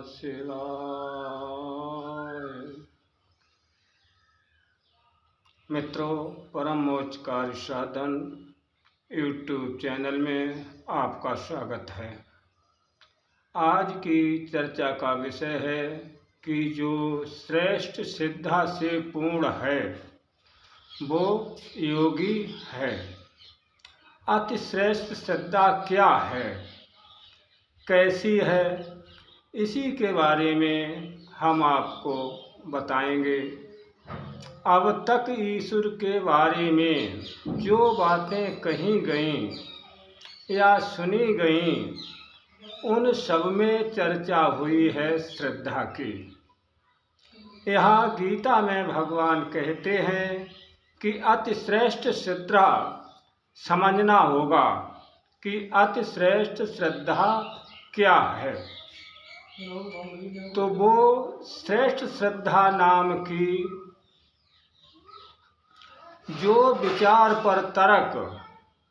शिवाय। मित्रों, परम मोक्ष कार्य साधन यूट्यूब चैनल में आपका स्वागत है। आज की चर्चा का विषय है कि जो श्रेष्ठ श्रद्धा से पूर्ण है वो योगी है। अति श्रेष्ठ श्रद्धा क्या है, कैसी है, इसी के बारे में हम आपको बताएंगे। अब तक ईश्वर के बारे में जो बातें कही गईं या सुनी गईं, उन सब में चर्चा हुई है श्रद्धा की। यहाँ गीता में भगवान कहते हैं कि अति श्रेष्ठ श्रद्धा समझना होगा कि अति श्रेष्ठ श्रद्धा क्या है। तो वो श्रेष्ठ श्रद्धा नाम की जो विचार पर तर्क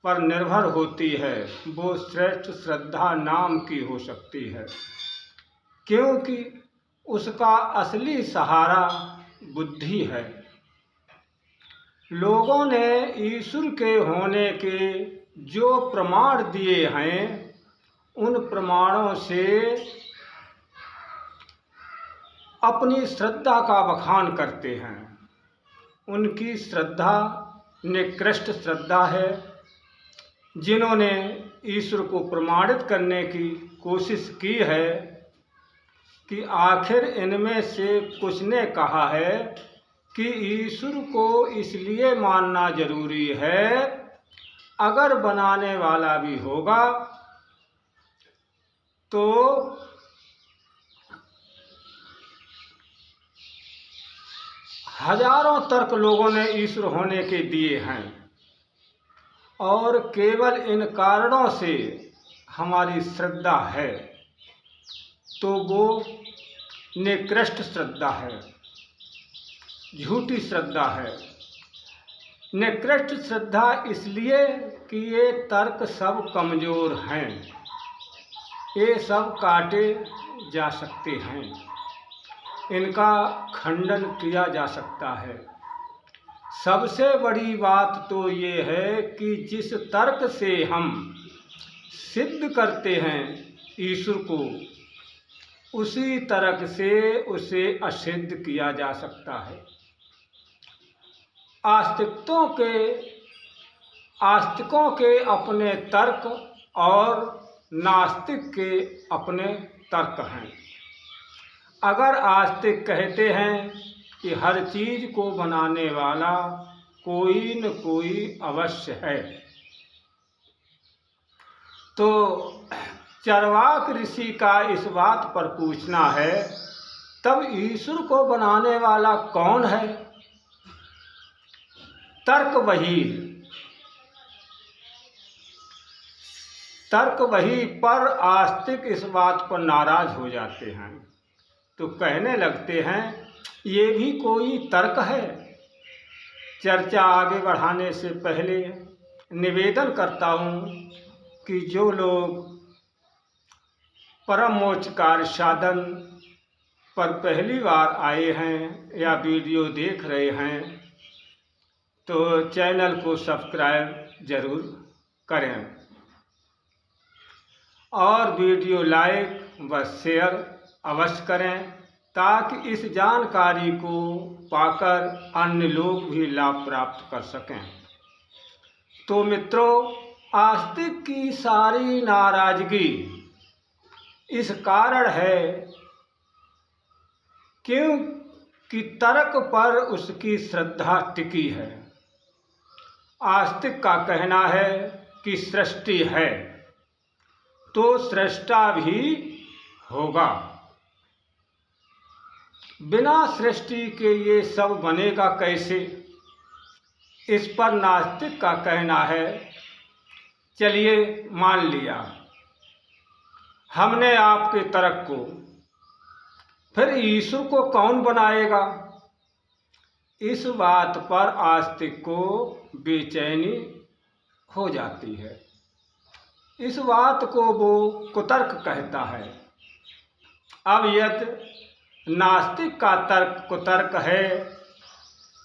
पर निर्भर होती है वो श्रेष्ठ श्रद्धा नाम की हो सकती है, क्योंकि उसका असली सहारा बुद्धि है। लोगों ने ईश्वर के होने के जो प्रमाण दिए हैं उन प्रमाणों से अपनी श्रद्धा का बखान करते हैं। उनकी श्रद्धा निकृष्ट श्रद्धा है। जिन्होंने ईश्वर को प्रमाणित करने की कोशिश की है कि आखिर इनमें से कुछ ने कहा है कि ईश्वर को इसलिए मानना जरूरी है, अगर बनाने वाला भी होगा तो हजारों तर्क लोगों ने ईश्वर होने के दिए हैं और केवल इन कारणों से हमारी श्रद्धा है, तो वो निकृष्ट श्रद्धा है, झूठी श्रद्धा है। निकृष्ट श्रद्धा इसलिए कि ये तर्क सब कमज़ोर हैं, ये सब काटे जा सकते हैं, इनका खंडन किया जा सकता है। सबसे बड़ी बात तो ये है कि जिस तर्क से हम सिद्ध करते हैं ईश्वर को, उसी तर्क से उसे असिद्ध किया जा सकता है। आस्तिकों के अपने तर्क और नास्तिक के अपने तर्क हैं। अगर आस्तिक कहते हैं कि हर चीज़ को बनाने वाला कोई न कोई अवश्य है, तो चरवाक ऋषि का इस बात पर पूछना है, तब ईश्वर को बनाने वाला कौन है? तर्क वही पर आस्तिक इस बात पर नाराज हो जाते हैं, तो कहने लगते हैं ये भी कोई तर्क है। चर्चा आगे बढ़ाने से पहले निवेदन करता हूँ कि जो लोग परम मोक्ष कार्य साधन पर पहली बार आए हैं या वीडियो देख रहे हैं तो चैनल को सब्सक्राइब जरूर करें और वीडियो लाइक व शेयर अवश्य करें, ताकि इस जानकारी को पाकर अन्य लोग भी लाभ प्राप्त कर सकें। तो मित्रों, आस्तिक की सारी नाराजगी इस कारण है क्योंकि तर्क पर उसकी श्रद्धा टिकी है। आस्तिक का कहना है कि सृष्टि है तो सृष्टा भी होगा, बिना सृष्टि के ये सब बनेगा कैसे? इस पर नास्तिक का कहना है, चलिए मान लिया हमने आपके तर्क को, फिर ईश्वर को कौन बनाएगा? इस बात पर आस्तिक को बेचैनी हो जाती है। इस बात को वो कुतर्क कहता है। अब यदि नास्तिक का तर्क कुतर्क है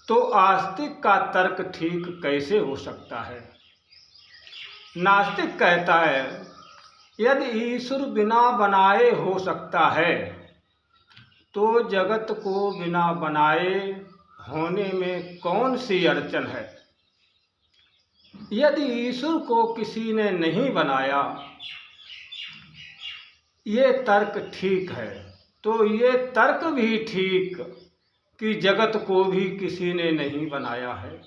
तो आस्तिक का तर्क ठीक कैसे हो सकता है। नास्तिक कहता है यदि ईश्वर बिना बनाए हो सकता है तो जगत को बिना बनाए होने में कौन सी अड़चन है। यदि ईश्वर को किसी ने नहीं बनाया ये तर्क ठीक है तो ये तर्क भी ठीक कि जगत को भी किसी ने नहीं बनाया है।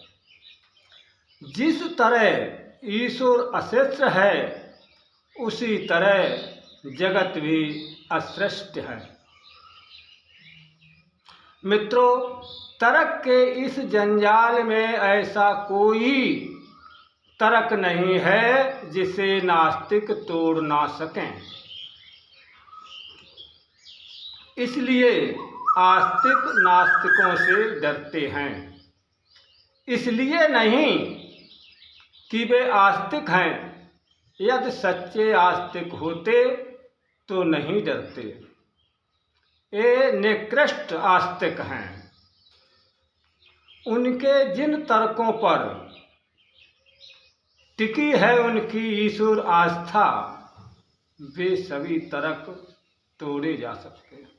जिस तरह ईश्वर असृष्ट है उसी तरह जगत भी असृष्ट है। मित्रों, तर्क के इस जंजाल में ऐसा कोई तर्क नहीं है जिसे नास्तिक तोड़ ना सकें। इसलिए आस्तिक नास्तिकों से डरते हैं। इसलिए नहीं कि वे आस्तिक हैं, यदि सच्चे आस्तिक होते तो नहीं डरते। ये निकृष्ट आस्तिक हैं। उनके जिन तर्कों पर टिकी है उनकी ईश्वर आस्था, वे सभी तर्क तोड़े जा सकते हैं।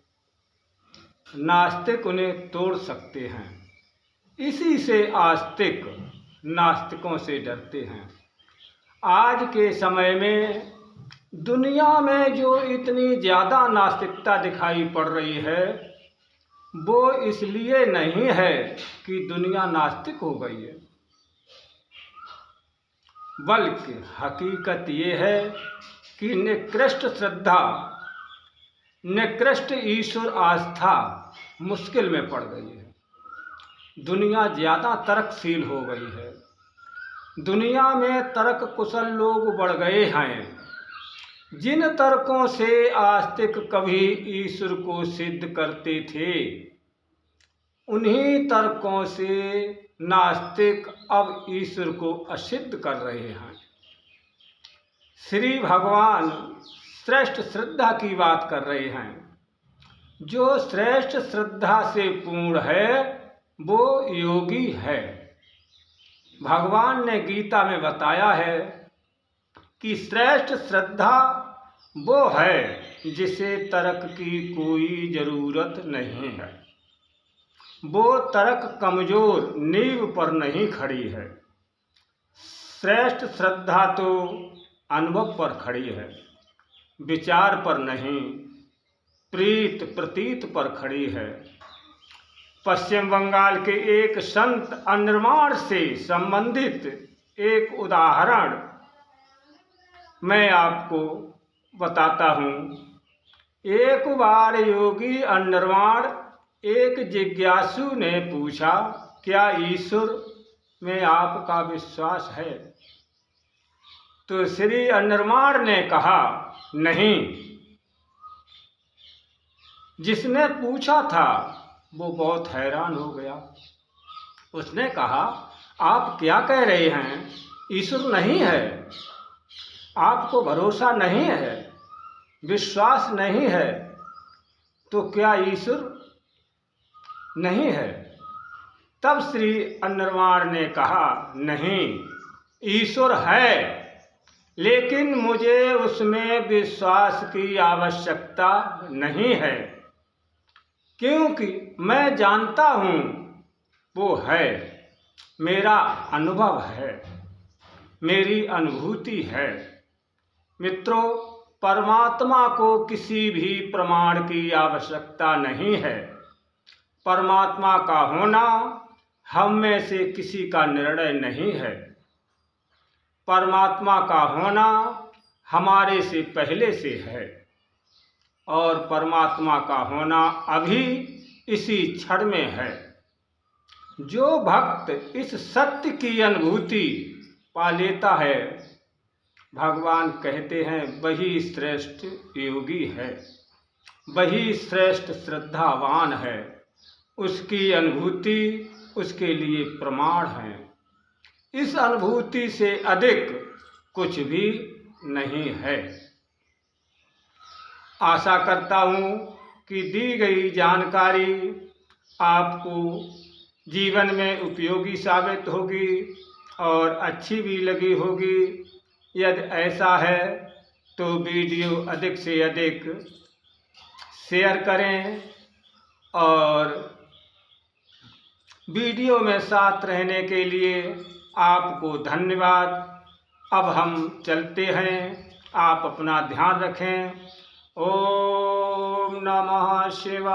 नास्तिक उन्हें तोड़ सकते हैं। इसी से आस्तिक नास्तिकों से डरते हैं। आज के समय में दुनिया में जो इतनी ज़्यादा नास्तिकता दिखाई पड़ रही है वो इसलिए नहीं है कि दुनिया नास्तिक हो गई है, बल्कि हकीकत ये है कि निकृष्ट श्रद्धा, निकृष्ट ईश्वर आस्था मुश्किल में पड़ गई है। दुनिया ज़्यादा तर्कशील हो गई है। दुनिया में तर्क कुशल लोग बढ़ गए हैं। जिन तर्कों से आस्तिक कभी ईश्वर को सिद्ध करते थे उन्हीं तर्कों से नास्तिक अब ईश्वर को असिद्ध कर रहे हैं। श्री भगवान श्रेष्ठ श्रद्धा की बात कर रहे हैं। जो श्रेष्ठ श्रद्धा से पूर्ण है वो योगी है। भगवान ने गीता में बताया है कि श्रेष्ठ श्रद्धा वो है जिसे तर्क की कोई ज़रूरत नहीं है। वो तर्क कमज़ोर नींव पर नहीं खड़ी है। श्रेष्ठ श्रद्धा तो अनुभव पर खड़ी है, विचार पर नहीं, प्रीत प्रतीत पर खड़ी है। पश्चिम बंगाल के एक संत अनिर्वाण से संबंधित एक उदाहरण मैं आपको बताता हूँ। एक बार योगी अनिर्वाण एक जिज्ञासु ने पूछा, क्या ईश्वर में आपका विश्वास है? तो श्री अनिर्वाण ने कहा, नहीं। जिसने पूछा था वो बहुत हैरान हो गया। उसने कहा, आप क्या कह रहे हैं? ईश्वर नहीं है, आपको भरोसा नहीं है, विश्वास नहीं है, तो क्या ईश्वर नहीं है? तब श्री अनिर्वाण ने कहा, नहीं, ईश्वर है, लेकिन मुझे उसमें विश्वास की आवश्यकता नहीं है, क्योंकि मैं जानता हूँ वो है, मेरा अनुभव है, मेरी अनुभूति है। मित्रों, परमात्मा को किसी भी प्रमाण की आवश्यकता नहीं है। परमात्मा का होना हम में से किसी का निर्णय नहीं है। परमात्मा का होना हमारे से पहले से है और परमात्मा का होना अभी इसी क्षण में है। जो भक्त इस सत्य की अनुभूति पा लेता है, भगवान कहते हैं वही श्रेष्ठ योगी है, वही श्रेष्ठ श्रद्धावान है। उसकी अनुभूति उसके लिए प्रमाण है। इस अनुभूति से अधिक कुछ भी नहीं है। आशा करता हूँ कि दी गई जानकारी आपको जीवन में उपयोगी साबित होगी और अच्छी भी लगी होगी। यदि ऐसा है तो वीडियो अधिक से अधिक शेयर करें और वीडियो में साथ रहने के लिए आपको धन्यवाद। अब हम चलते हैं, आप अपना ध्यान रखें। ओम नमः शिवाय।